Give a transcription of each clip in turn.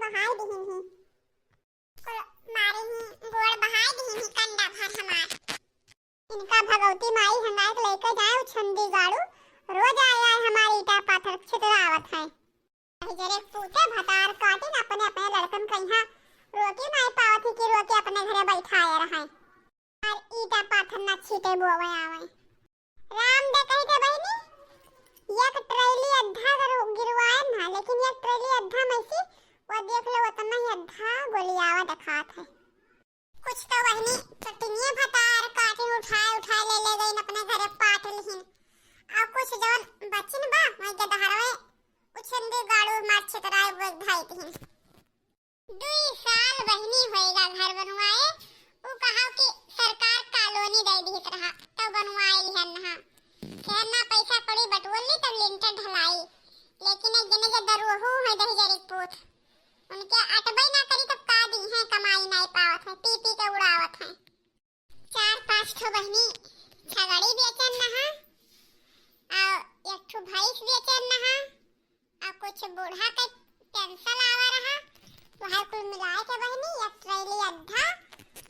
बहाई दिहिन ही मारे ही गोड़ बहाई दिहिन ही कंडा भर हमार इनका भगवती माई हंगाई लेकर जाए छंदी गाड़ू रोज आए आए हमारे ईटा पाथर छितरावत है जरे पूते भतार काटे न अपने अपने लड़कन कहिया रोटी नहीं पावत की रोटी अपने घरे बैठाए रहे और ईटा पाथर न छीटे बोवे आवे राम दे कही के बहनी एक ट्रेली अद्धा गिरवाए ना लेकिन एक ट्रेली अद्धा मैसी वो देख लो उतना ही अद्धा गोलियावा दिखात है कुछ तो वहनी चटनिया भतार काटे उठाए ले गई अपने घरे पाट लिहिन और कुछ जवन बचिन बा वही के दहरवे उछंदे गाड़ू मार छितराए वो भाई तिहिन 2 साल बहनी होएगा घर बनवाए वो कहा कि सरकार कॉलोनी दे दी तरह तो बनवाए लिहन ना कहना पैसा कड़ी बटवली तब लिंटर ढलाई लेकिन एक जने के दरुहू है दही जरी पूत उनके अटबई ना करी तब का दी है कमाई नहीं पावत है पी पी के उड़ावत है 4-5 ठो बहनी छगड़ी बेचन ना और एक ठो भैंस बेचन ना और कुछ बूढ़ा के पेंशन आवा रहा वह कुल मिलाए के बहनी एक ट्रेली अद्धा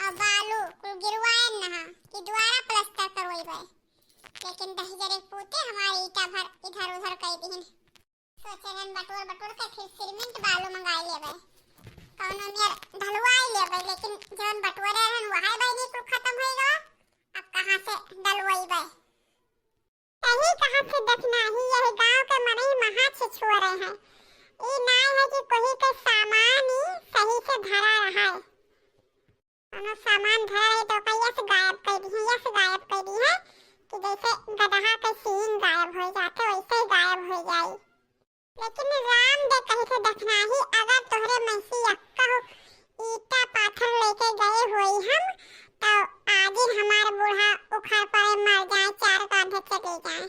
और बालू कुल गिरवाए ना कि दोबारा प्लास्टर करवाई गए लेकिन दही जरे पूते हमारी ईटा भर इधर उधर कर दीन सोचन बटोर के फिर सीमेंट बालू मंगाई लेबे कौनो नियर ढलवाई लेबे लेकिन जवन बटोरे रहन वहां बहनी कुल खत्म होइगा अब कहां से डलवाईबे सही कहां से देखना ही यह गांव के मनई महा छिछुआ रहे हैं ई नाय है कि कोई के सामान ही सही से धरा रहा है कोनो सामान धरा है तो कैसे से गायब कर दी है या से गायब कर दी है कि जैसे गदहा के सींग गायब हो जाते वैसे ही गायब हो जाए लेकिन राम दे कहीं से देखना ही अगर तोहरे मैसी अक्का हो ईटा पाथर लेके गए हुई हम तो आज ही हमारा बूढ़ा उखड़ पड़े मर जाए 4 कांधे चले जाए।